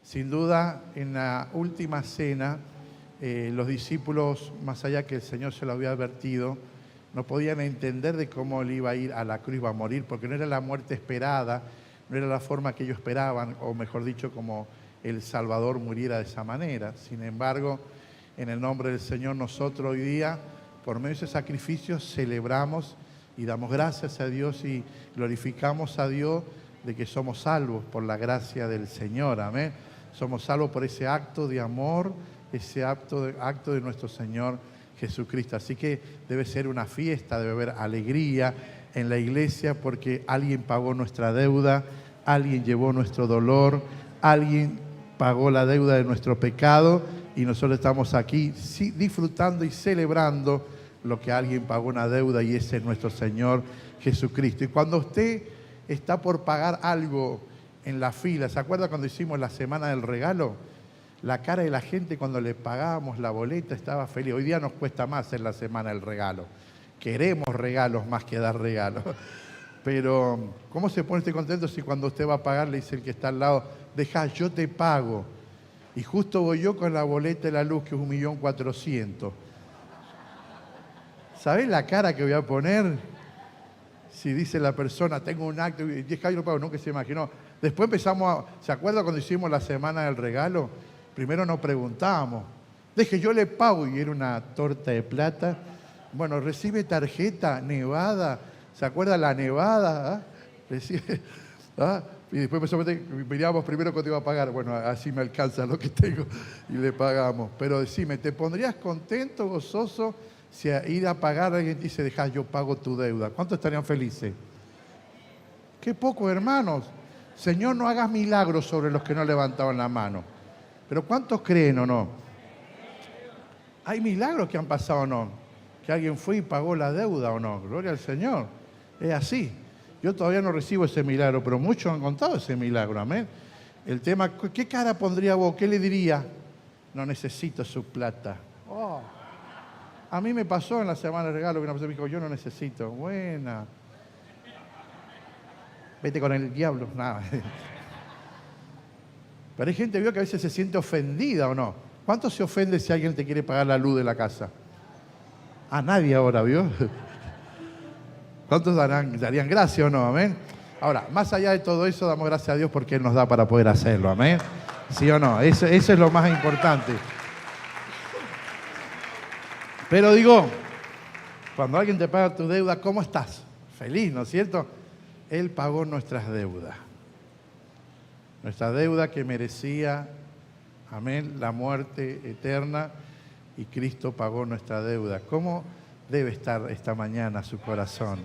Sin duda, en la última cena, los discípulos, más allá que el Señor se lo había advertido, no podían entender de cómo él iba a ir a la cruz, iba a morir, porque no era la muerte esperada, no era la forma que ellos esperaban, o mejor dicho, como el Salvador muriera de esa manera. Sin embargo, en el nombre del Señor, nosotros hoy día, por medio de ese sacrificio, celebramos y damos gracias a Dios y glorificamos a Dios de que somos salvos por la gracia del Señor. Amén. Somos salvos por ese acto de amor, ese acto de nuestro Señor Jesucristo. Así que debe ser una fiesta, debe haber alegría en la iglesia porque alguien pagó nuestra deuda, alguien llevó nuestro dolor, alguien pagó la deuda de nuestro pecado y nosotros estamos aquí disfrutando y celebrando lo que alguien pagó una deuda y ese es nuestro Señor Jesucristo. Y cuando usted está por pagar algo en la fila, ¿se acuerda cuando hicimos la semana del regalo? La cara de la gente cuando le pagábamos la boleta estaba feliz. Hoy día nos cuesta más en la semana del regalo. Queremos regalos más que dar regalos. Pero, ¿cómo se pone usted contento si cuando usted va a pagar le dice el que está al lado, deja, yo te pago? Y justo voy yo con la boleta de la luz que es 1.400.000. ¿Sabés la cara que voy a poner? Si dice la persona, tengo un acto, 10K yo lo pago, no, que se imaginó. Después empezamos ¿se acuerda cuando hicimos la semana del regalo? Primero nos preguntábamos, deje, yo le pago, y era una torta de plata. Bueno, recibe tarjeta, nevada, ¿se acuerda la nevada? ¿Ah? Recibe, ¿ah? Y después mirábamos primero cuánto iba a pagar. Bueno, así me alcanza lo que tengo y le pagamos. Pero decime, ¿te pondrías contento, gozoso, si a ir a pagar alguien te dice, deja, yo pago tu deuda? ¿Cuántos estarían felices? Qué poco, hermanos. Señor, no hagas milagros sobre los que no levantaban la mano. Pero ¿cuántos creen o no? ¿Hay milagros que han pasado o no? Que alguien fue y pagó la deuda o no. Gloria al Señor. Es así. Yo todavía no recibo ese milagro, pero muchos han contado ese milagro. Amén. El tema, ¿qué cara pondría vos? ¿Qué le diría? No necesito su plata. Oh. A mí me pasó en la semana de regalo que una persona me dijo, yo no necesito. Buena. Vete con el diablo. Nada. Pero hay gente, vio, que a veces se siente ofendida o no. ¿Cuánto se ofende si alguien te quiere pagar la luz de la casa? A nadie ahora, ¿vio? ¿Cuántos darían gracias o no? Amén. Ahora, más allá de todo eso, damos gracias a Dios porque Él nos da para poder hacerlo. Amén. ¿Sí o no? Eso es lo más importante. Pero digo, cuando alguien te paga tu deuda, ¿cómo estás? Feliz, ¿no es cierto? Él pagó nuestras deudas. Nuestra deuda que merecía, amén, la muerte eterna, y Cristo pagó nuestra deuda. ¿Cómo debe estar esta mañana su corazón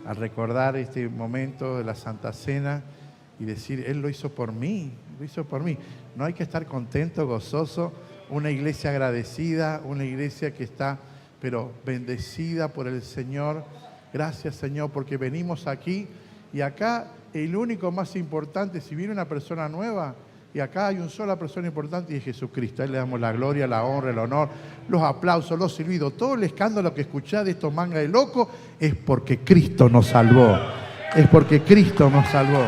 al recordar este momento de la Santa Cena y decir, Él lo hizo por mí, lo hizo por mí? No hay que estar contento, gozoso, una iglesia agradecida, una iglesia que está, pero bendecida por el Señor. Gracias, Señor, porque venimos aquí y acá el único más importante, si viene una persona nueva, y acá hay una sola persona importante y es Jesucristo. A Él le damos la gloria, la honra, el honor, los aplausos, los silbidos. Todo el escándalo que escuchás de estos mangas de locos es porque Cristo nos salvó. Es porque Cristo nos salvó.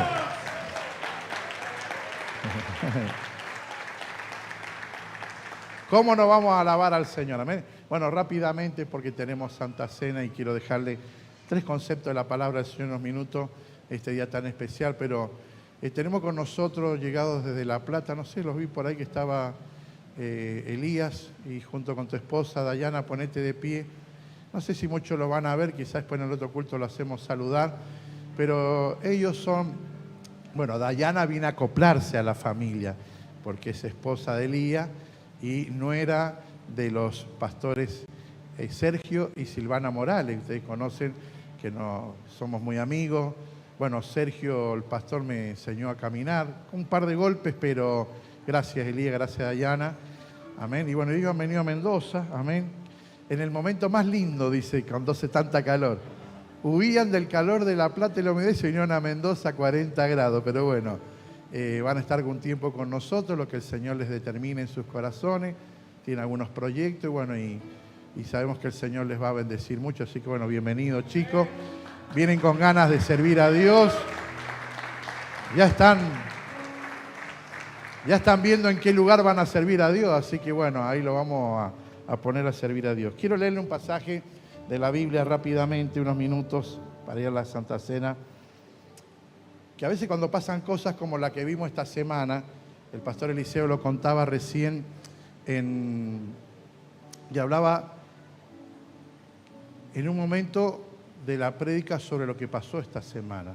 ¿Cómo no vamos a alabar al Señor? Amén. Bueno, rápidamente, porque tenemos Santa Cena y quiero dejarle 3 conceptos de la palabra del Señor en unos minutos, este día tan especial, pero tenemos con nosotros, llegados desde La Plata, no sé, los vi por ahí que estaba Elías, y junto con tu esposa, Dayana, ponete de pie. No sé si muchos lo van a ver, quizás después en el otro culto lo hacemos saludar, pero ellos son, bueno, Dayana viene a acoplarse a la familia, porque es esposa de Elías y nuera de los pastores Sergio y Silvana Morales. Ustedes conocen que no somos muy amigos. Bueno, Sergio, el pastor, me enseñó a caminar, un par de golpes, pero gracias Elías, gracias Dayana, amén. Y bueno, ellos han venido a Mendoza, amén, en el momento más lindo, dice, cuando hace tanta calor. Huían del calor de La Plata y la humedad y se vinieron a Mendoza a 40 grados, pero bueno, van a estar algún tiempo con nosotros, lo que el Señor les determine en sus corazones. Tienen algunos proyectos y bueno, y sabemos que el Señor les va a bendecir mucho, así que bueno, bienvenidos, chicos. Vienen con ganas de servir a Dios. Ya están Ya están viendo en qué lugar van a servir a Dios, así que bueno, ahí lo vamos a poner a servir a Dios. Quiero leerle un pasaje de la Biblia rápidamente, unos minutos para ir a la Santa Cena, que a veces cuando pasan cosas como la que vimos esta semana, el pastor Eliseo lo contaba recién y hablaba en un momento de la prédica sobre lo que pasó esta semana.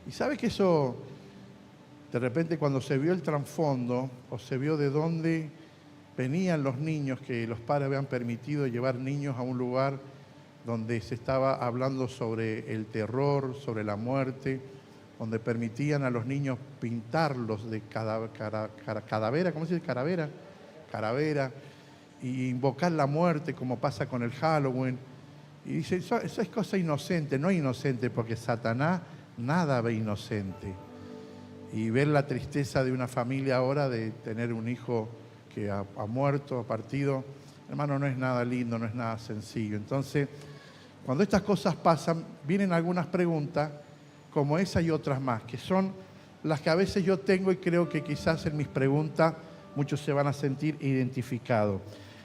Y sabe que eso, de repente cuando se vio el trasfondo o se vio de dónde venían los niños, que los padres habían permitido llevar niños a un lugar donde se estaba hablando sobre el terror, sobre la muerte, donde permitían a los niños pintarlos de calavera, ¿cómo se dice? Calavera, y invocar la muerte como pasa con el Halloween. Y dice, eso es cosa inocente, no inocente, porque Satanás nada ve inocente. Y ver la tristeza de una familia ahora de tener un hijo que ha muerto, ha partido, hermano, no es nada lindo, no es nada sencillo. Entonces, cuando estas cosas pasan, vienen algunas preguntas como esa y otras más, que son las que a veces yo tengo y creo que quizás en mis preguntas muchos se van a sentir identificados.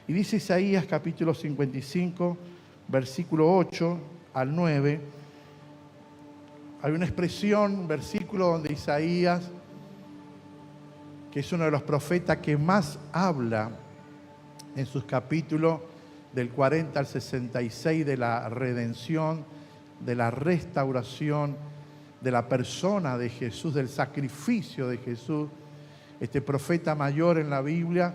Y dice Isaías capítulo 55, versículo 8 al 9, hay una expresión, un versículo donde Isaías, que es uno de los profetas que más habla en sus capítulos del 40 al 66 de la redención, de la restauración, de la persona de Jesús, del sacrificio de Jesús. Este profeta mayor en la Biblia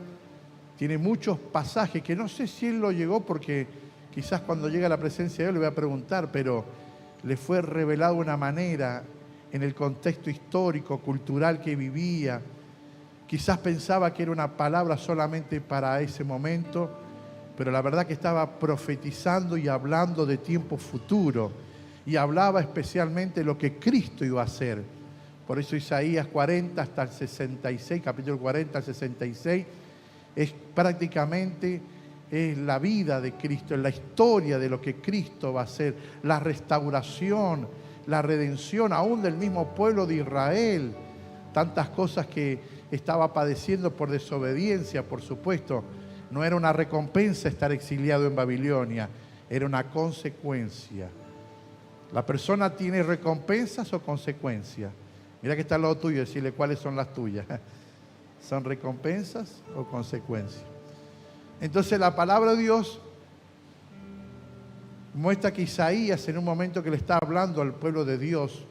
tiene muchos pasajes que no sé si él lo llegó, porque quizás cuando llega a la presencia de Dios le voy a preguntar, pero le fue revelado de una manera en el contexto histórico, cultural que vivía. Quizás pensaba que era una palabra solamente para ese momento, pero la verdad que estaba profetizando y hablando de tiempo futuro, y hablaba especialmente de lo que Cristo iba a hacer. Por eso Isaías 40 hasta el 66, capítulo 40 al 66, es prácticamente la vida de Cristo, es la historia de lo que Cristo va a hacer, la restauración, la redención aún del mismo pueblo de Israel, tantas cosas que estaba padeciendo por desobediencia, por supuesto. No era una recompensa estar exiliado en Babilonia, era una consecuencia. ¿La persona tiene recompensas o consecuencias? Mira que está al lado tuyo, decirle cuáles son las tuyas. ¿Son recompensas o consecuencias? Entonces la palabra de Dios muestra que Isaías, en un momento que le está hablando al pueblo de Dios,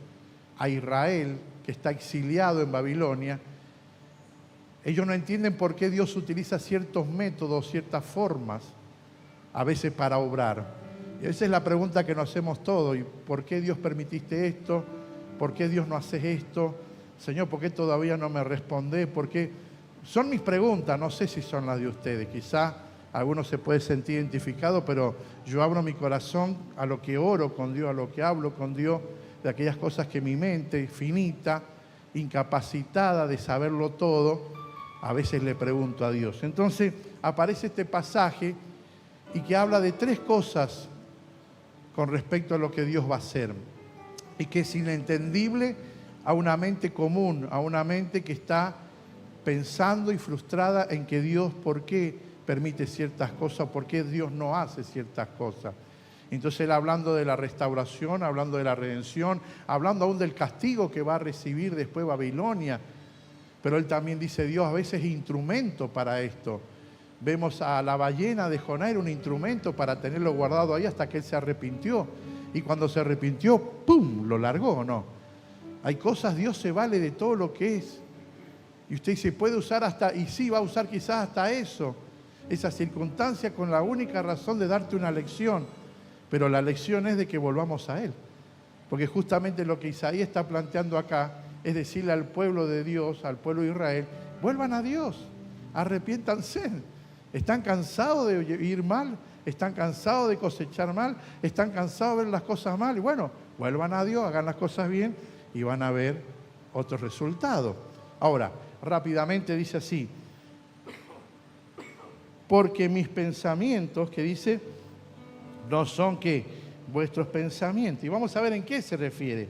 a Israel, que está exiliado en Babilonia, ellos no entienden por qué Dios utiliza ciertos métodos, ciertas formas, a veces para obrar. Y esa es la pregunta que nos hacemos todos. ¿Y por qué Dios permitiste esto? ¿Por qué Dios no hace esto? Señor, ¿por qué todavía no me responde? ¿Por qué? Son mis preguntas, no sé si son las de ustedes. Quizá algunos se puede sentir identificado, pero yo abro mi corazón a lo que oro con Dios, a lo que hablo con Dios, de aquellas cosas que mi mente finita, incapacitada de saberlo todo, a veces le pregunto a Dios. Entonces aparece este pasaje y que habla de tres cosas con respecto a lo que Dios va a hacer, y que es inentendible a una mente común, a una mente que está pensando y frustrada en que Dios, ¿por qué permite ciertas cosas? ¿Por qué Dios no hace ciertas cosas? Entonces él, hablando de la restauración, hablando de la redención, hablando aún del castigo que va a recibir después Babilonia, pero él también dice, Dios a veces es instrumento para esto. Vemos a la ballena de Jonás, era un instrumento para tenerlo guardado ahí hasta que él se arrepintió. Y cuando se arrepintió, ¡pum!, lo largó, ¿no? Hay cosas, Dios se vale de todo lo que es. Y usted dice, puede usar hasta, y sí, va a usar quizás hasta eso, esa circunstancia, con la única razón de darte una lección. Pero la lección es de que volvamos a Él. Porque justamente lo que Isaías está planteando acá es decirle al pueblo de Dios, al pueblo de Israel, vuelvan a Dios, arrepiéntanse. ¿Están cansados de ir mal? ¿Están cansados de cosechar mal? ¿Están cansados de ver las cosas mal? Y bueno, vuelvan a Dios, hagan las cosas bien y van a ver otros resultados. Ahora, rápidamente dice así, porque mis pensamientos, que dice, no son que vuestros pensamientos. Y vamos a ver en qué se refiere.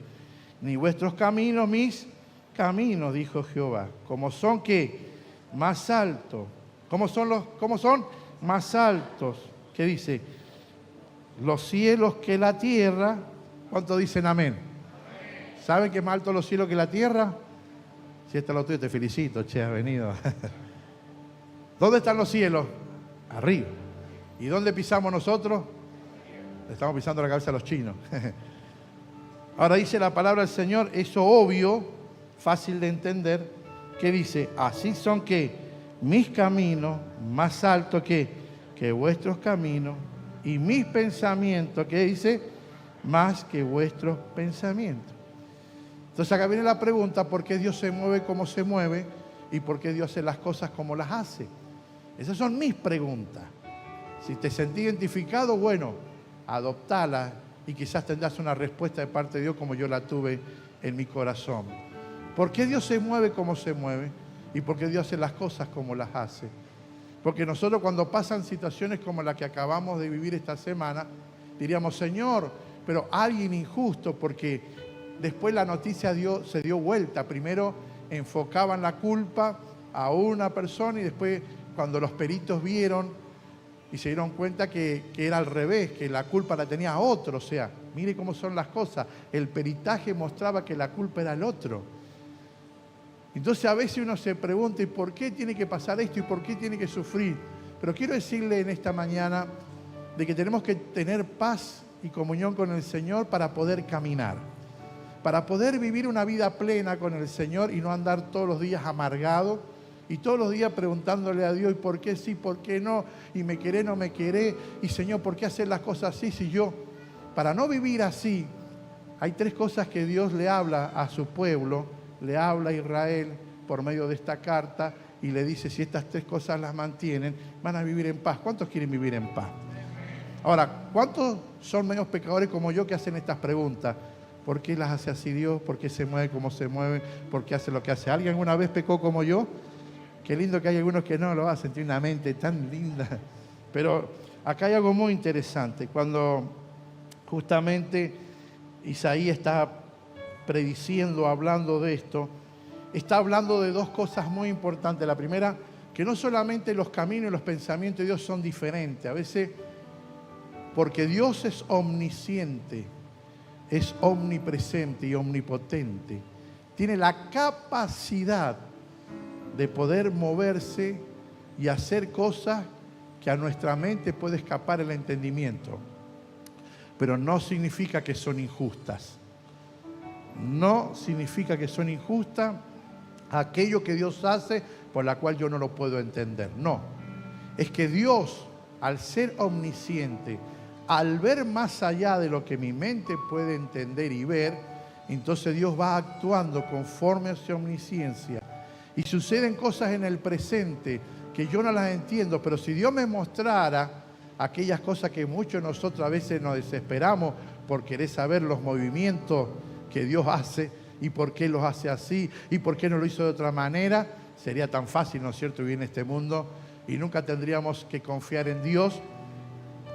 Ni vuestros caminos, mis caminos, dijo Jehová, como son ¿qué? Más altos. ¿Cómo son? Más altos. ¿Qué dice? Los cielos que la tierra. ¿Cuántos dicen amén? ¿Saben que es más alto los cielos que la tierra? Si está lo tuyo, te felicito, che, has venido. ¿Dónde están los cielos? Arriba. ¿Y dónde pisamos nosotros? Estamos pisando la cabeza a los chinos. Ahora dice la palabra del Señor, eso obvio, fácil de entender, que dice, así son que mis caminos más altos que vuestros caminos y mis pensamientos, que dice, más que vuestros pensamientos. Entonces acá viene la pregunta, ¿por qué Dios se mueve como se mueve y por qué Dios hace las cosas como las hace? Esas son mis preguntas. Si te sentís identificado, bueno, adoptala y quizás tendrás una respuesta de parte de Dios como yo la tuve en mi corazón. ¿Por qué Dios se mueve como se mueve y por qué Dios hace las cosas como las hace? Porque nosotros cuando pasan situaciones como la que acabamos de vivir esta semana, diríamos, Señor, pero alguien injusto, porque después la noticia se dio vuelta. Primero enfocaban la culpa a una persona y después cuando los peritos vieron y se dieron cuenta que era al revés, que la culpa la tenía otro. O sea, mire cómo son las cosas. El peritaje mostraba que la culpa era el otro. Entonces a veces uno se pregunta, ¿y por qué tiene que pasar esto? ¿Y por qué tiene que sufrir? Pero quiero decirle en esta mañana de que tenemos que tener paz y comunión con el Señor para poder caminar. Para poder vivir una vida plena con el Señor y no andar todos los días amargado y todos los días preguntándole a Dios, ¿y por qué sí, por qué no? ¿Y me queré, no me queré? Y Señor, ¿por qué hacer las cosas así si yo? Para no vivir así, hay tres cosas que Dios le habla a su pueblo, le habla a Israel por medio de esta carta y le dice, si estas tres cosas las mantienen, van a vivir en paz. ¿Cuántos quieren vivir en paz? Ahora, ¿cuántos son medios pecadores como yo que hacen estas preguntas? ¿Por qué las hace así Dios? ¿Por qué se mueve como se mueve? ¿Por qué hace lo que hace? ¿Alguien alguna vez pecó como yo? Qué lindo que hay algunos que no lo hacen, tiene una mente tan linda. Pero acá hay algo muy interesante. Cuando justamente Isaías está prediciendo, hablando de esto, está hablando de dos cosas muy importantes. La primera, que no solamente los caminos y los pensamientos de Dios son diferentes. A veces, porque Dios es omnisciente, es omnipresente y omnipotente. Tiene la capacidad de poder moverse y hacer cosas que a nuestra mente puede escapar el entendimiento. Pero no significa que son injustas. No significa que son injustas aquello que Dios hace por la cual yo no lo puedo entender. No. Es que Dios, al ser omnisciente, al ver más allá de lo que mi mente puede entender y ver, entonces Dios va actuando conforme a su omnisciencia. Y suceden cosas en el presente que yo no las entiendo, pero si Dios me mostrara aquellas cosas que muchos de nosotros a veces nos desesperamos por querer saber los movimientos que Dios hace y por qué los hace así y por qué no lo hizo de otra manera, sería tan fácil, ¿no es cierto?, vivir en este mundo y nunca tendríamos que confiar en Dios,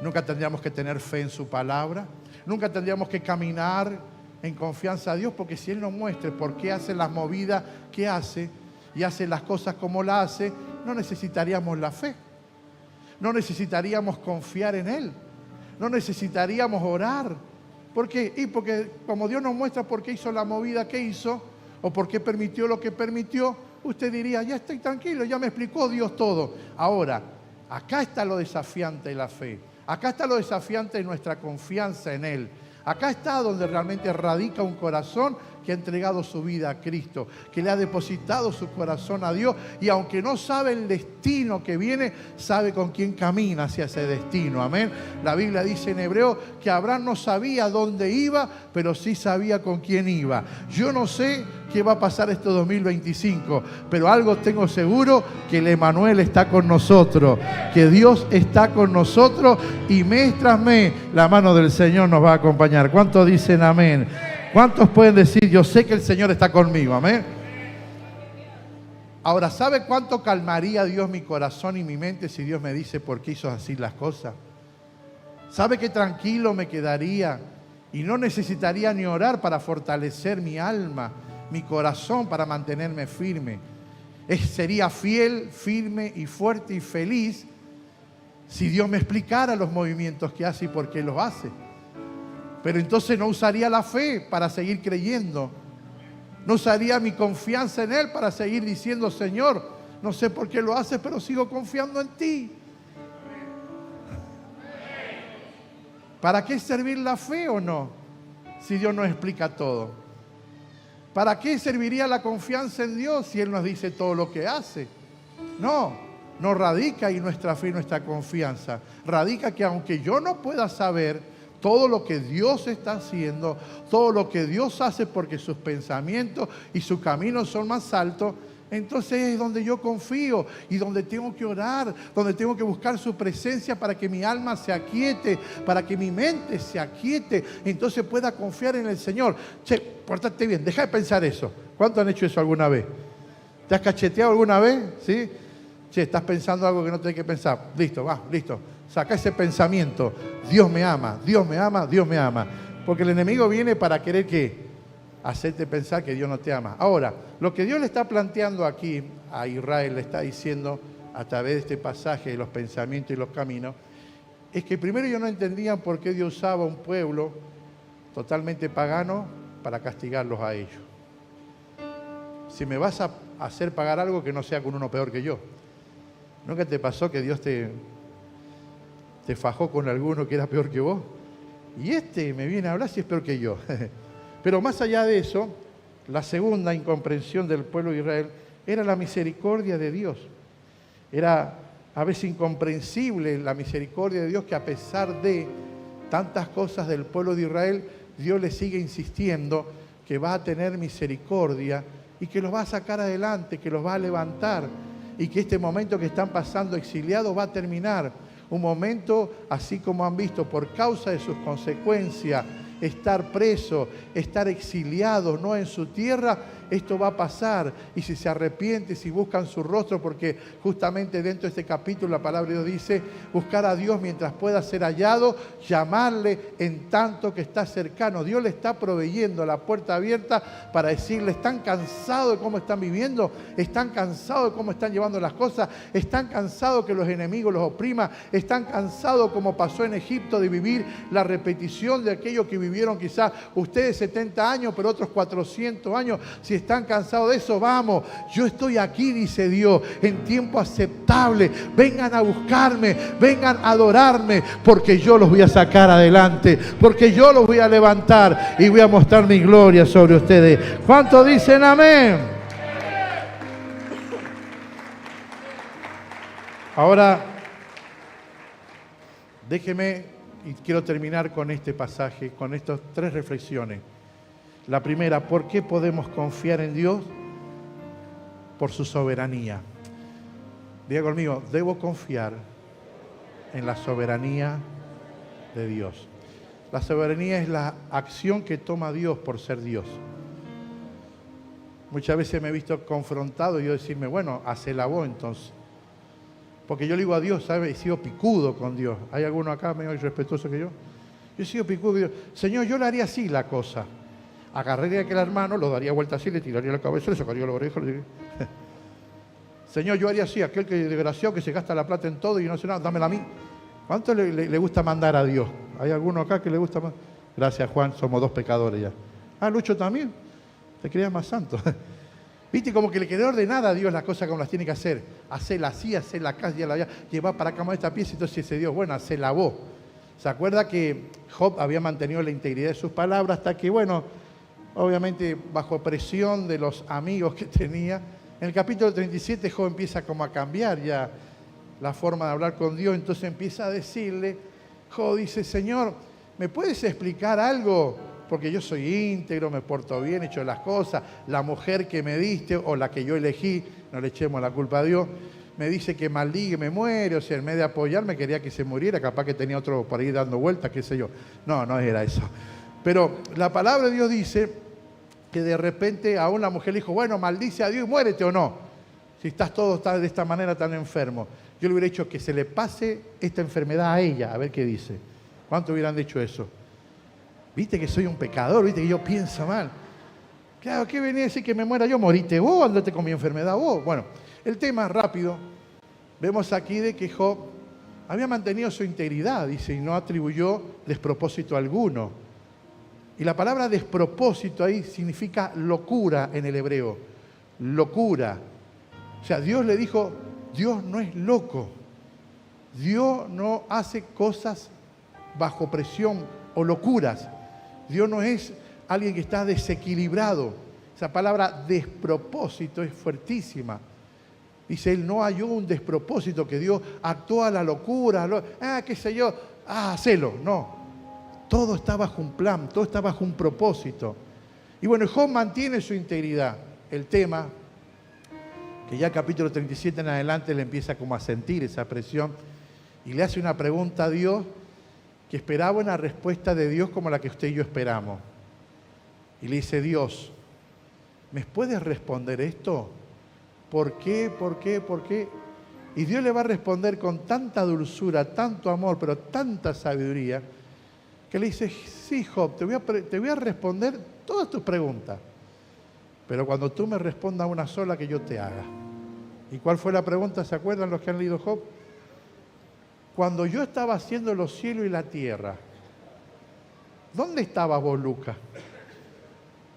nunca tendríamos que tener fe en su palabra, nunca tendríamos que caminar en confianza a Dios, porque si Él nos muestre por qué hace las movidas que hace y hace las cosas como las hace, no necesitaríamos la fe, no necesitaríamos confiar en Él, no necesitaríamos orar. ¿Por qué? Y porque como Dios nos muestra por qué hizo la movida que hizo o por qué permitió lo que permitió, usted diría, ya estoy tranquilo, ya me explicó Dios todo. Ahora, acá está lo desafiante de la fe, acá está lo desafiante de nuestra confianza en Él. Acá está donde realmente radica un corazón que ha entregado su vida a Cristo, que le ha depositado su corazón a Dios y aunque no sabe el destino que viene, sabe con quién camina hacia ese destino. Amén. La Biblia dice en Hebreo que Abraham no sabía dónde iba, pero sí sabía con quién iba. Yo no sé qué va a pasar este 2025, pero algo tengo seguro, que el Emanuel está con nosotros, que Dios está con nosotros y mes tras mes la mano del Señor nos va a acompañar. ¿Cuántos dicen amén? ¿Cuántos pueden decir, yo sé que el Señor está conmigo? Amén. Ahora, ¿sabe cuánto calmaría Dios mi corazón y mi mente si Dios me dice por qué hizo así las cosas? ¿Sabe qué tranquilo me quedaría? Y no necesitaría ni orar para fortalecer mi alma, mi corazón para mantenerme firme. Sería fiel, firme y fuerte y feliz si Dios me explicara los movimientos que hace y por qué los hace. Pero entonces no usaría la fe para seguir creyendo. No usaría mi confianza en Él para seguir diciendo, Señor, no sé por qué lo haces, pero sigo confiando en ti. ¿Para qué servir la fe o no? Si Dios nos explica todo. ¿Para qué serviría la confianza en Dios si Él nos dice todo lo que hace? No radica ahí nuestra fe y nuestra confianza. Radica que aunque yo no pueda saber todo lo que Dios está haciendo, todo lo que Dios hace porque sus pensamientos y sus caminos son más altos, entonces es donde yo confío y donde tengo que orar, donde tengo que buscar su presencia para que mi alma se aquiete, para que mi mente se aquiete, entonces pueda confiar en el Señor. Che, pórtate bien, deja de pensar eso. ¿Cuántos han hecho eso alguna vez? ¿Te has cacheteado alguna vez? ¿Sí? Che, estás pensando algo que no tenés que pensar. Listo, va, listo. Saca ese pensamiento. Dios me ama, Dios me ama, Dios me ama. Porque el enemigo viene para querer que hacerte pensar que Dios no te ama. Ahora, lo que Dios le está planteando aquí a Israel, le está diciendo a través de este pasaje de los pensamientos y los caminos, es que primero ellos no entendían por qué Dios usaba un pueblo totalmente pagano para castigarlos a ellos. Si me vas a hacer pagar algo, que no sea con uno peor que yo. ¿Nunca te pasó que Dios te fajó con alguno que era peor que vos? Y este me viene a hablar si es peor que yo. Pero más allá de eso, la segunda incomprensión del pueblo de Israel era la misericordia de Dios. Era a veces incomprensible la misericordia de Dios, que a pesar de tantas cosas del pueblo de Israel, Dios le sigue insistiendo que va a tener misericordia y que los va a sacar adelante, que los va a levantar y que este momento que están pasando exiliados va a terminar. Un momento, así como han visto, por causa de sus consecuencias, estar preso, estar exiliado, no en su tierra, esto va a pasar. Y si se arrepienten, si buscan su rostro, porque justamente dentro de este capítulo la palabra de Dios dice, buscar a Dios mientras pueda ser hallado, llamarle en tanto que está cercano. Dios le está proveyendo la puerta abierta para decirle, ¿están cansados de cómo están viviendo? ¿Están cansados de cómo están llevando las cosas? ¿Están cansados que los enemigos los opriman? ¿Están cansados, como pasó en Egipto, de vivir la repetición de aquello que vivieron quizás ustedes 70 años, pero otros 400 años? Si están cansados de eso, vamos, yo estoy aquí, dice Dios, en tiempo aceptable. Vengan a buscarme, vengan a adorarme, porque yo los voy a sacar adelante, porque yo los voy a levantar y voy a mostrar mi gloria sobre ustedes. ¿Cuántos dicen amén? Ahora, déjeme, y quiero terminar con este pasaje, con estas 3 reflexiones. La primera, ¿por qué podemos confiar en Dios? Por su soberanía. Diga conmigo, debo confiar en la soberanía de Dios. La soberanía es la acción que toma Dios por ser Dios. Muchas veces me he visto confrontado y yo decirme, bueno, hacela vos entonces. Porque yo le digo a Dios, ¿sabes? He sido picudo con Dios. ¿Hay alguno acá medio irrespetuoso que yo? Yo he sido picudo con Dios. Señor, yo le haría así la cosa. Agarraría a aquel hermano, lo daría vuelta así, le tiraría la cabeza, le sacaría la oreja. Señor, yo haría así, aquel que desgraciado que se gasta la plata en todo y no hace nada, dámela a mí. ¿Cuánto le gusta mandar a Dios? ¿Hay alguno acá que le gusta más? Gracias, Juan, somos 2 pecadores ya. Ah, Lucho también. Te creías más santo. Viste, como que le quedó ordenada a Dios las cosas como las tiene que hacer. Hacerla así, hacerla acá, llevar para acá esta pieza. Entonces ese Dios, bueno, hacela vos. ¿Se acuerda que Job había mantenido la integridad de sus palabras hasta que, bueno, obviamente bajo presión de los amigos que tenía, en el capítulo 37 Job empieza como a cambiar ya la forma de hablar con Dios? Entonces empieza a decirle, Job dice, Señor, ¿me puedes explicar algo? Porque yo soy íntegro, me porto bien, he hecho las cosas, la mujer que me diste o la que yo elegí, no le echemos la culpa a Dios, me dice que maldiga y me muere, o sea, en vez de apoyarme quería que se muriera, capaz que tenía otro por ahí dando vueltas, qué sé yo. No, no era eso. Pero la palabra de Dios dice que de repente aún la mujer le dijo, bueno, maldice a Dios y muérete o no, si estás de esta manera tan enfermo. Yo le hubiera dicho que se le pase esta enfermedad a ella, a ver qué dice. ¿Cuántos hubieran dicho eso? Viste que soy un pecador, viste que yo pienso mal. Claro, ¿qué venía a decir que me muera yo? Moriste vos, andate con mi enfermedad vos. Bueno, el tema rápido. Vemos aquí de que Job había mantenido su integridad, dice, y no atribuyó despropósito alguno. Y la palabra despropósito ahí significa locura en el hebreo. Locura. O sea, Dios le dijo, Dios no es loco. Dios no hace cosas bajo presión o locuras. Dios no es alguien que está desequilibrado. Esa palabra despropósito es fuertísima. Dice, él no halló un despropósito, que Dios actuó a la locura, qué sé yo, hacelo. No, todo está bajo un plan, todo está bajo un propósito. Y bueno, Job mantiene su integridad. El tema, que ya capítulo 37 en adelante le empieza como a sentir esa presión y le hace una pregunta a Dios que esperaba una respuesta de Dios como la que usted y yo esperamos. Y le dice, Dios, ¿me puedes responder esto? ¿Por qué? ¿Por qué? ¿Por qué? Y Dios le va a responder con tanta dulzura, tanto amor, pero tanta sabiduría, que le dice, sí, Job, te voy a responder todas tus preguntas, pero cuando tú me respondas una sola que yo te haga. ¿Y cuál fue la pregunta? ¿Se acuerdan los que han leído Job? Cuando yo estaba haciendo los cielos y la tierra, ¿dónde estabas vos, Lucas?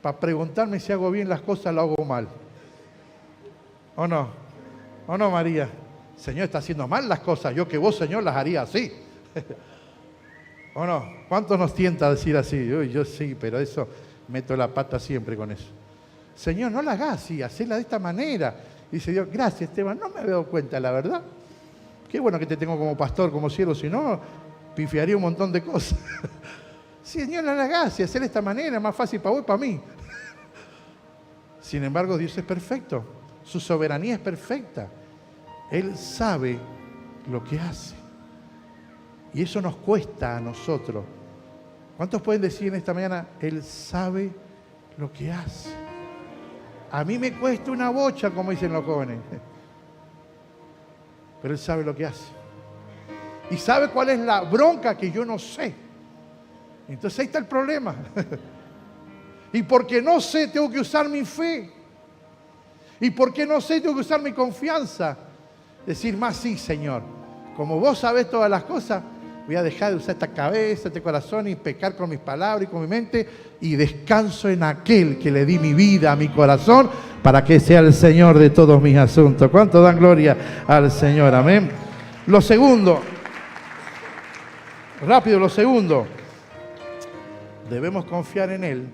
Para preguntarme si hago bien las cosas, lo hago mal. ¿O no? ¿O no, María? Señor, está haciendo mal las cosas. Yo que vos, Señor, las haría así. ¿O no? ¿Cuántos nos tienta a decir así? Uy, yo sí, pero eso meto la pata siempre con eso. Señor, no la hagas así, hacela de esta manera. Dice Dios, gracias, Esteban, no me había dado cuenta, la verdad. Qué bueno que te tengo como pastor, como siervo, si no, pifiaría un montón de cosas. Señor, no la hagas así, hacela de esta manera, es más fácil para vos y para mí. Sin embargo, Dios es perfecto. Su soberanía es perfecta. Él sabe lo que hace. Y eso nos cuesta a nosotros. ¿Cuántos pueden decir en esta mañana, Él sabe lo que hace? A mí me cuesta una bocha, como dicen los jóvenes. Pero Él sabe lo que hace. Y sabe cuál es la bronca que yo no sé. Entonces ahí está el problema. Y porque no sé, tengo que usar mi fe. Y porque no sé, tengo que usar mi confianza. Decir más, sí, Señor. Como vos sabés todas las cosas, voy a dejar de usar esta cabeza, este corazón y pecar con mis palabras y con mi mente. Y descanso en aquel que le di mi vida, mi corazón, para que sea el Señor de todos mis asuntos. ¿Cuánto dan gloria al Señor? Amén. Lo segundo. Rápido, lo segundo. Debemos confiar en Él.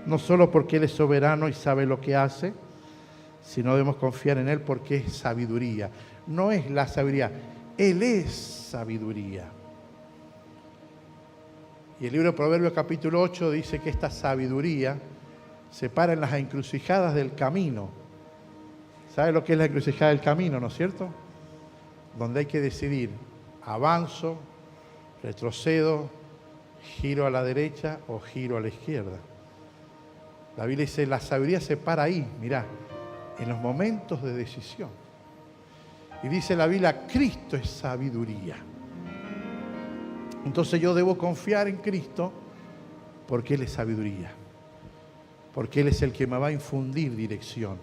No solo porque Él es soberano y sabe lo que hace, sino debemos confiar en Él porque es sabiduría. No es la sabiduría, Él es sabiduría. Y el libro de Proverbios capítulo 8 dice que esta sabiduría se para en las encrucijadas del camino. ¿Sabe lo que es la encrucijada del camino, no es cierto? Donde hay que decidir, avanzo, retrocedo, giro a la derecha o giro a la izquierda. La Biblia dice, la sabiduría se para ahí, mirá, en los momentos de decisión. Y dice la Biblia, Cristo es sabiduría. Entonces yo debo confiar en Cristo porque Él es sabiduría. Porque Él es el que me va a infundir dirección.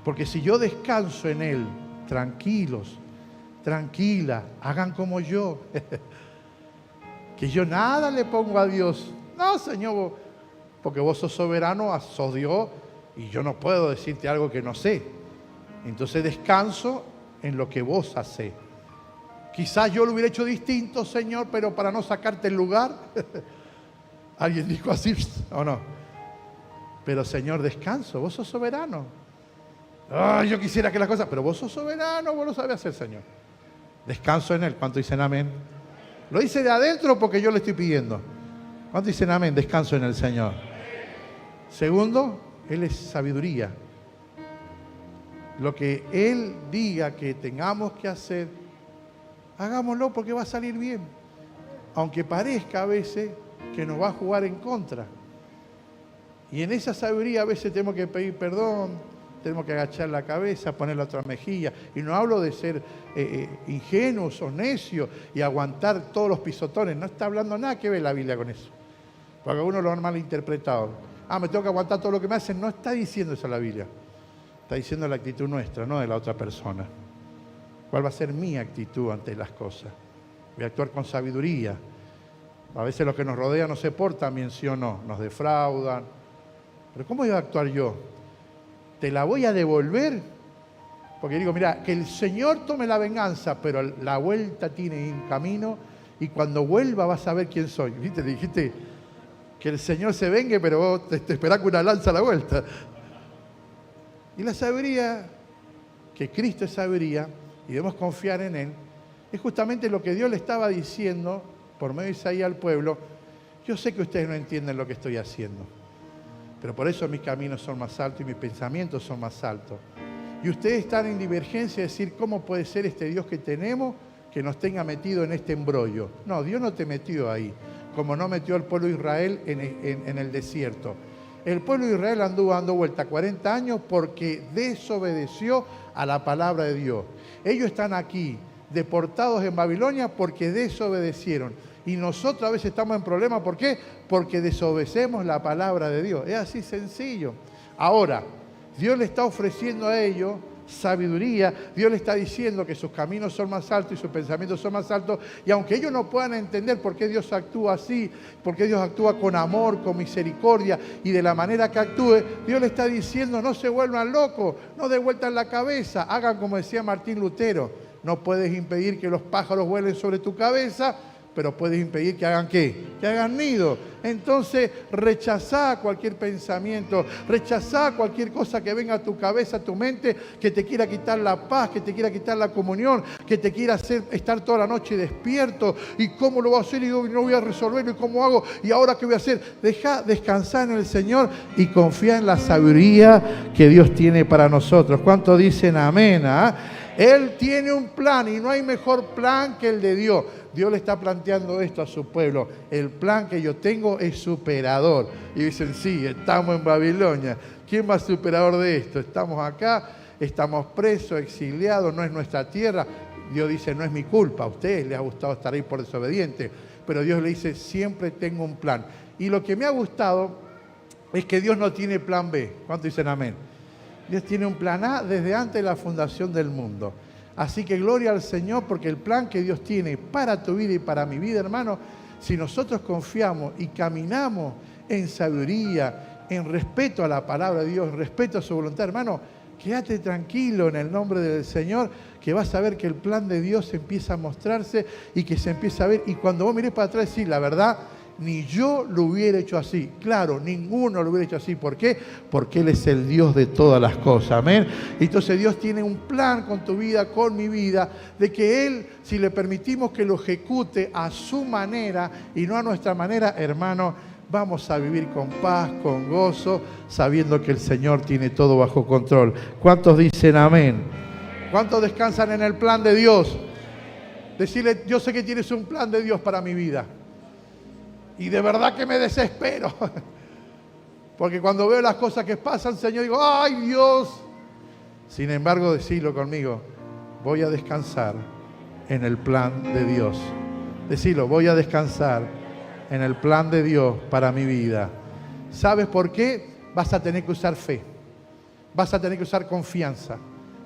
Porque si yo descanso en Él, tranquilos, tranquila, hagan como yo. Que yo nada le pongo a Dios. No, Señor, porque vos sos soberano, sos Dios, y yo no puedo decirte algo que no sé. Entonces descanso en lo que vos hacés. Quizás yo lo hubiera hecho distinto, Señor, pero para no sacarte el lugar. Alguien dijo así, ¿o no? Pero Señor, descanso, vos sos soberano. Yo quisiera que las cosas, pero vos sos soberano, vos lo sabés hacer, Señor. Descanso en Él. ¿Cuántos dicen amén? Lo dice de adentro porque yo le estoy pidiendo. ¿Cuántos dicen amén? Descanso en el Señor. Segundo, Él es sabiduría. Lo que Él diga que tengamos que hacer, hagámoslo porque va a salir bien. Aunque parezca a veces que nos va a jugar en contra. Y en esa sabiduría a veces tenemos que pedir perdón, tenemos que agachar la cabeza, poner la otra mejilla. Y no hablo de ser ingenuos o necios y aguantar todos los pisotones. No está hablando nada que ver la Biblia con eso. Porque algunos lo han malinterpretado. me tengo que aguantar todo lo que me hacen. No está diciendo eso la Biblia. Está diciendo la actitud nuestra, no de la otra persona. ¿Cuál va a ser mi actitud ante las cosas? Voy a actuar con sabiduría. A veces los que nos rodean no se portan bien, sí o no, nos defraudan. Pero ¿cómo voy a actuar yo? ¿Te la voy a devolver? Porque digo, mira, que el Señor tome la venganza, pero la vuelta tiene un camino y cuando vuelva vas a ver quién soy. ¿Viste? Le dijiste que el Señor se vengue, pero vos te esperás con una lanza a la vuelta. Y la sabiduría, que Cristo es sabiduría, y debemos confiar en Él, es justamente lo que Dios le estaba diciendo por medio de Isaías al pueblo. Yo sé que ustedes no entienden lo que estoy haciendo, pero por eso mis caminos son más altos y mis pensamientos son más altos. Y ustedes están en divergencia de decir, ¿cómo puede ser este Dios que tenemos que nos tenga metido en este embrollo? No, Dios no te metió ahí, como no metió al pueblo de Israel en el desierto. El pueblo de Israel anduvo dando vuelta 40 años porque desobedeció a la palabra de Dios. Ellos están aquí, deportados en Babilonia, porque desobedecieron. Y nosotros a veces estamos en problemas, ¿por qué? Porque desobedecemos la palabra de Dios. Es así sencillo. Ahora, Dios le está ofreciendo a ellos sabiduría. Dios le está diciendo que sus caminos son más altos y sus pensamientos son más altos. Y aunque ellos no puedan entender por qué Dios actúa así, por qué Dios actúa con amor, con misericordia y de la manera que actúe, Dios le está diciendo, no se vuelvan locos, no den vuelta en la cabeza, hagan como decía Martín Lutero. No puedes impedir que los pájaros vuelen sobre tu cabeza, pero puedes impedir que hagan ¿qué? Que hagan nido. Entonces, rechazá cualquier pensamiento, rechazá cualquier cosa que venga a tu cabeza, a tu mente, que te quiera quitar la paz, que te quiera quitar la comunión, que te quiera hacer estar toda la noche despierto. ¿Y cómo lo voy a hacer? Y no voy a resolverlo. ¿Y cómo hago? ¿Y ahora qué voy a hacer? Deja descansar en el Señor y confía en la sabiduría que Dios tiene para nosotros. ¿Cuántos dicen amén? Él tiene un plan y no hay mejor plan que el de Dios. Dios le está planteando esto a su pueblo. El plan que yo tengo es superador. Y dicen, sí, estamos en Babilonia. ¿Quién más superador de esto? Estamos acá, estamos presos, exiliados, no es nuestra tierra. Dios dice, no es mi culpa. A ustedes les ha gustado estar ahí por desobediente. Pero Dios le dice, siempre tengo un plan. Y lo que me ha gustado es que Dios no tiene plan B. ¿Cuántos dicen amén? Dios tiene un plan A desde antes de la fundación del mundo. Así que gloria al Señor, porque el plan que Dios tiene para tu vida y para mi vida, hermano, si nosotros confiamos y caminamos en sabiduría, en respeto a la palabra de Dios, en respeto a su voluntad, hermano, quédate tranquilo en el nombre del Señor, que vas a ver que el plan de Dios empieza a mostrarse y que se empieza a ver. Y cuando vos mirés para atrás, decís, la verdad, ni yo lo hubiera hecho así. Claro, ninguno lo hubiera hecho así. ¿Por qué? Porque Él es el Dios de todas las cosas. Amén. Entonces Dios tiene un plan con tu vida, con mi vida, de que Él, si le permitimos que lo ejecute a su manera y no a nuestra manera, hermano, vamos a vivir con paz, con gozo, sabiendo que el Señor tiene todo bajo control. ¿Cuántos dicen amén? ¿Cuántos descansan en el plan de Dios? Decirle, yo sé que tienes un plan de Dios para mi vida. Y de verdad que me desespero. Porque cuando veo las cosas que pasan, Señor, digo, ¡ay, Dios! Sin embargo, decilo conmigo, voy a descansar en el plan de Dios. Decilo, voy a descansar en el plan de Dios para mi vida. ¿Sabes por qué? Vas a tener que usar fe. Vas a tener que usar confianza.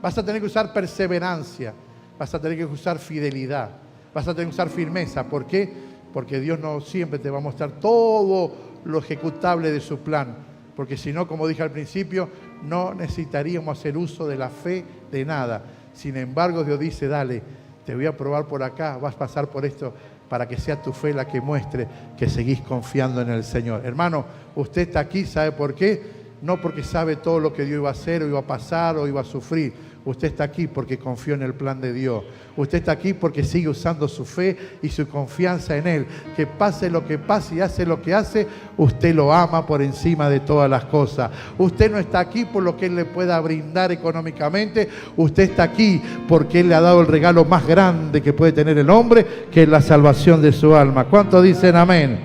Vas a tener que usar perseverancia. Vas a tener que usar fidelidad. Vas a tener que usar firmeza. ¿Por qué? Porque Dios no siempre te va a mostrar todo lo ejecutable de su plan. Porque si no, como dije al principio, no necesitaríamos hacer uso de la fe de nada. Sin embargo, Dios dice, dale, te voy a probar por acá, vas a pasar por esto, para que sea tu fe la que muestre que seguís confiando en el Señor. Hermano, usted está aquí, ¿sabe por qué? No porque sabe todo lo que Dios iba a hacer, o iba a pasar, o iba a sufrir. Usted está aquí porque confió en el plan de Dios. Usted está aquí porque sigue usando su fe y su confianza en Él. Que pase lo que pase y hace lo que hace, usted lo ama por encima de todas las cosas. Usted no está aquí por lo que Él le pueda brindar económicamente. Usted está aquí porque Él le ha dado el regalo más grande que puede tener el hombre, que es la salvación de su alma. ¿Cuántos dicen amén?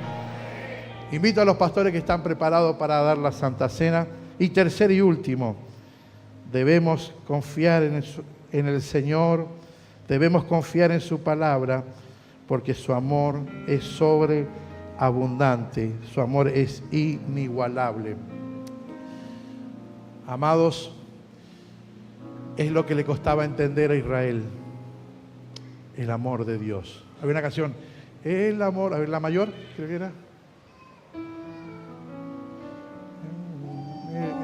Invito a los pastores que están preparados para dar la Santa Cena. Y tercero y último, debemos confiar en el Señor, debemos confiar en su palabra, porque su amor es sobre abundante, su amor es inigualable. Amados, es lo que le costaba entender a Israel, el amor de Dios. Había una canción, el amor, a ver, la mayor, creo que era.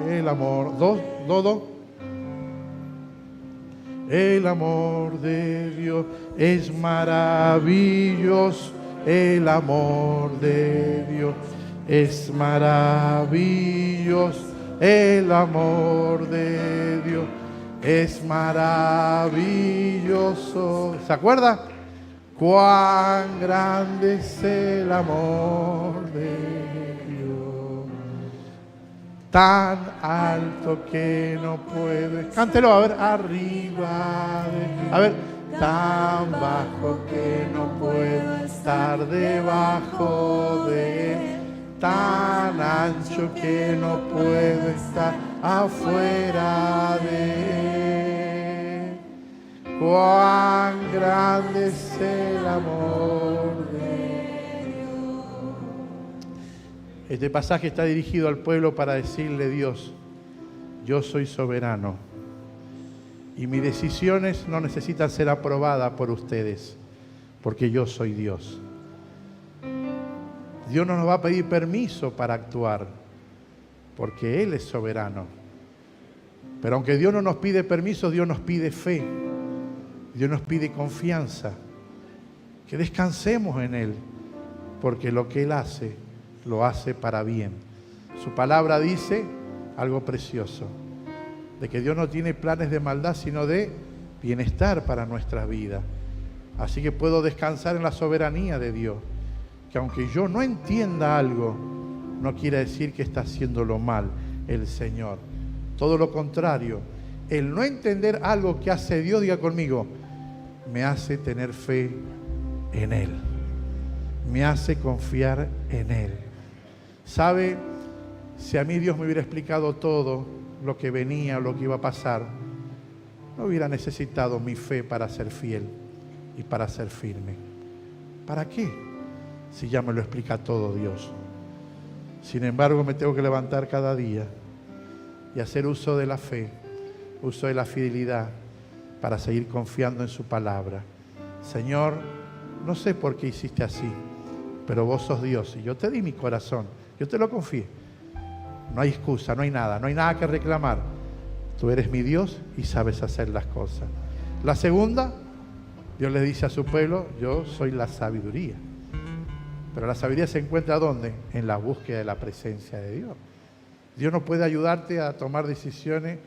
El amor, do. El amor de Dios es maravilloso, el amor de Dios es maravilloso, el amor de Dios es maravilloso. ¿Se acuerda? Cuán grande es el amor de Dios, tan alto que no puede. Cántelo, a ver, arriba de, a ver, tan bajo que no puedo estar debajo de él, tan ancho que no puedo estar afuera de él. Cuán grande es el amor de Dios. Este pasaje está dirigido al pueblo para decirle: Dios, yo soy soberano y mis decisiones no necesitan ser aprobadas por ustedes, porque yo soy Dios. Dios no nos va a pedir permiso para actuar, porque Él es soberano. Pero aunque Dios no nos pide permiso, Dios nos pide fe, Dios nos pide confianza, que descansemos en Él, porque lo que Él hace, lo hace para bien. Su palabra dice algo precioso, de que Dios no tiene planes de maldad, sino de bienestar para nuestras vidas. Así que puedo descansar en la soberanía de Dios, que aunque yo no entienda algo, no quiere decir que está haciéndolo mal el Señor. Todo lo contrario, el no entender algo que hace Dios, diga conmigo, me hace tener fe en Él, me hace confiar en Él. ¿Sabe? Si a mí Dios me hubiera explicado todo lo que venía, lo que iba a pasar, no hubiera necesitado mi fe para ser fiel y para ser firme. ¿Para qué? Si ya me lo explica todo Dios. Sin embargo, me tengo que levantar cada día y hacer uso de la fe, uso de la fidelidad, para seguir confiando en su palabra. Señor, no sé por qué hiciste así, pero vos sos Dios y yo te di mi corazón, yo te lo confié. No hay excusa, no hay nada que reclamar. Tú eres mi Dios y sabes hacer las cosas. La segunda, Dios le dice a su pueblo, yo soy la sabiduría. Pero la sabiduría se encuentra ¿dónde? En la búsqueda de la presencia de Dios. Dios no puede ayudarte a tomar decisiones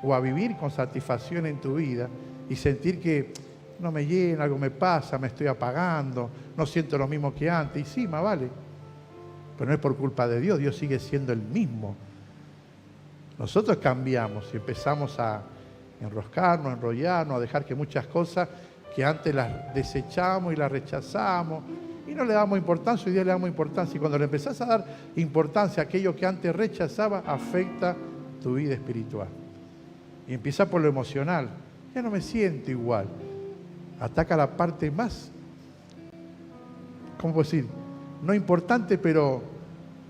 o a vivir con satisfacción en tu vida y sentir que no me llena, algo me pasa, me estoy apagando, no siento lo mismo que antes. Y sí, más vale. Pero no es por culpa de Dios, Dios sigue siendo el mismo. Nosotros cambiamos y empezamos a enroscarnos, a enrollarnos, a dejar que muchas cosas que antes las desechamos y las rechazamos y no le damos importancia, hoy día le damos importancia. Y cuando le empezás a dar importancia a aquello que antes rechazaba, afecta tu vida espiritual. Y empieza por lo emocional. Ya no me siento igual. Ataca la parte más, ¿cómo puedo decir? No importante, pero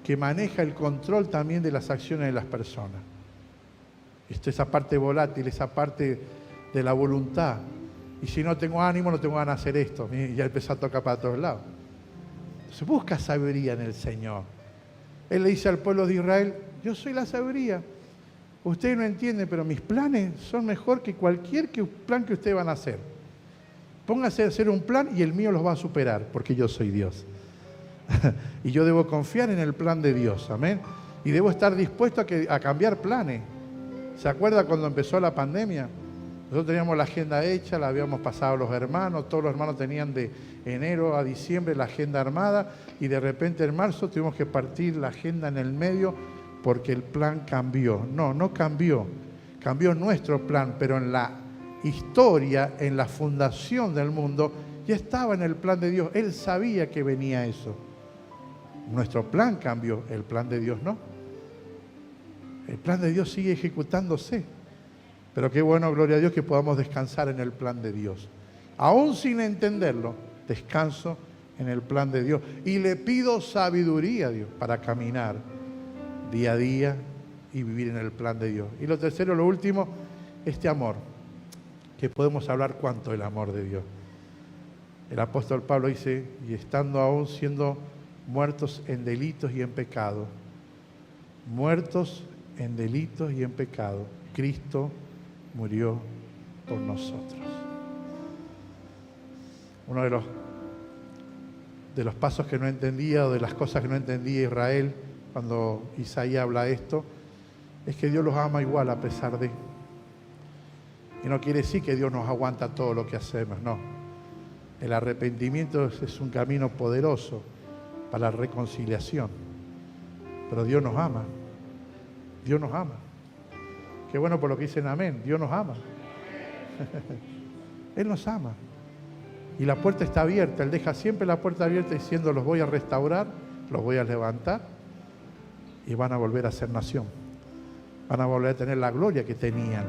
que maneja el control también de las acciones de las personas. Esa parte volátil, esa parte de la voluntad. Y si no tengo ánimo, no tengo ganas de hacer esto. Y ya empezó a tocar para todos lados. Entonces busca sabiduría en el Señor. Él le dice al pueblo de Israel, yo soy la sabiduría. Ustedes no entienden, pero mis planes son mejor que cualquier plan que ustedes van a hacer. Pónganse a hacer un plan y el mío los va a superar, porque yo soy Dios. Y yo debo confiar en el plan de Dios, amén. Y debo estar dispuesto a cambiar planes. ¿Se acuerda cuando empezó la pandemia? Nosotros teníamos la agenda hecha, la habíamos pasado a los hermanos, todos los hermanos tenían de enero a diciembre la agenda armada y de repente en marzo tuvimos que partir la agenda en el medio porque el plan cambió. No cambió, cambió nuestro plan, pero en la historia, en la fundación del mundo, ya estaba en el plan de Dios. Él sabía que venía eso. Nuestro plan cambió, el plan de Dios no. El plan de Dios sigue ejecutándose. Pero qué bueno, gloria a Dios, que podamos descansar en el plan de Dios. Aún sin entenderlo, descanso en el plan de Dios. Y le pido sabiduría a Dios para caminar día a día y vivir en el plan de Dios. Y lo tercero, lo último, este amor, que podemos hablar cuánto el amor de Dios. El apóstol Pablo dice, y estando aún siendo muertos en delitos y en pecado, muertos en delitos y en pecado, Cristo murió por nosotros. Uno de los pasos que no entendía, o de las cosas que no entendía Israel, cuando Isaías habla esto, es que Dios los ama igual a pesar de. Y no quiere decir que Dios nos aguanta todo lo que hacemos, no. El arrepentimiento es un camino poderoso para la reconciliación. Pero Dios nos ama. Dios nos ama. Qué bueno por lo que dicen amén. Dios nos ama. Él nos ama. Y la puerta está abierta. Él deja siempre la puerta abierta diciendo, los voy a restaurar, los voy a levantar y van a volver a ser nación. Van a volver a tener la gloria que tenían.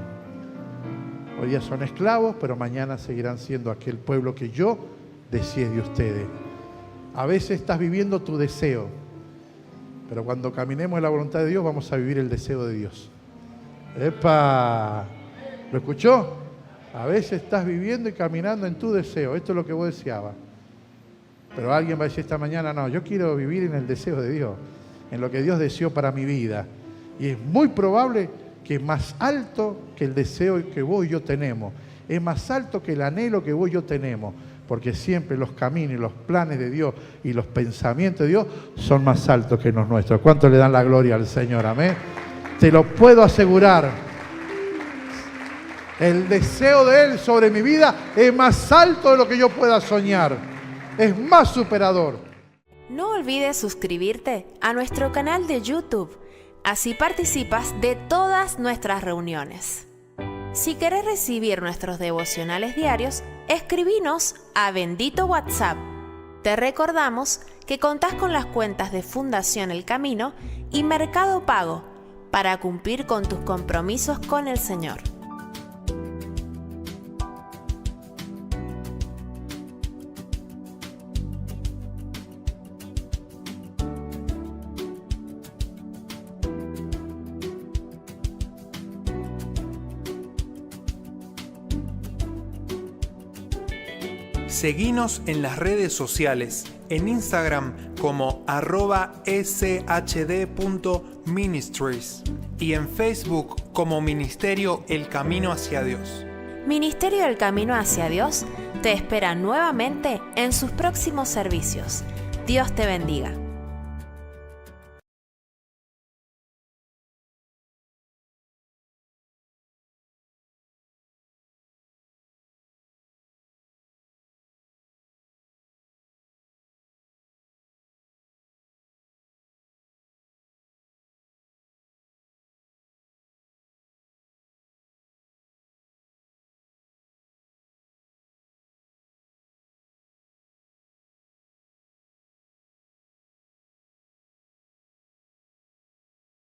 Hoy día son esclavos, pero mañana seguirán siendo aquel pueblo que yo deseé de ustedes. A veces estás viviendo tu deseo, pero cuando caminemos en la voluntad de Dios vamos a vivir el deseo de Dios. ¡Epa! ¿Lo escuchó? A veces estás viviendo y caminando en tu deseo. Esto es lo que vos deseabas. Pero alguien va a decir esta mañana, no, yo quiero vivir en el deseo de Dios, en lo que Dios deseó para mi vida. Y es muy probable que es más alto que el deseo que vos y yo tenemos. Es más alto que el anhelo que vos y yo tenemos. Porque siempre los caminos y los planes de Dios y los pensamientos de Dios son más altos que los nuestros. ¿Cuánto le dan la gloria al Señor? Amén. Te lo puedo asegurar. El deseo de Él sobre mi vida es más alto de lo que yo pueda soñar. Es más superador. No olvides suscribirte a nuestro canal de YouTube. Así participas de todas nuestras reuniones. Si querés recibir nuestros devocionales diarios, escribinos a Bendito WhatsApp. Te recordamos que contás con las cuentas de Fundación El Camino y Mercado Pago para cumplir con tus compromisos con el Señor. Seguinos en las redes sociales, en Instagram como @shd.ministries y en Facebook como Ministerio El Camino hacia Dios. Ministerio El Camino hacia Dios te espera nuevamente en sus próximos servicios. Dios te bendiga.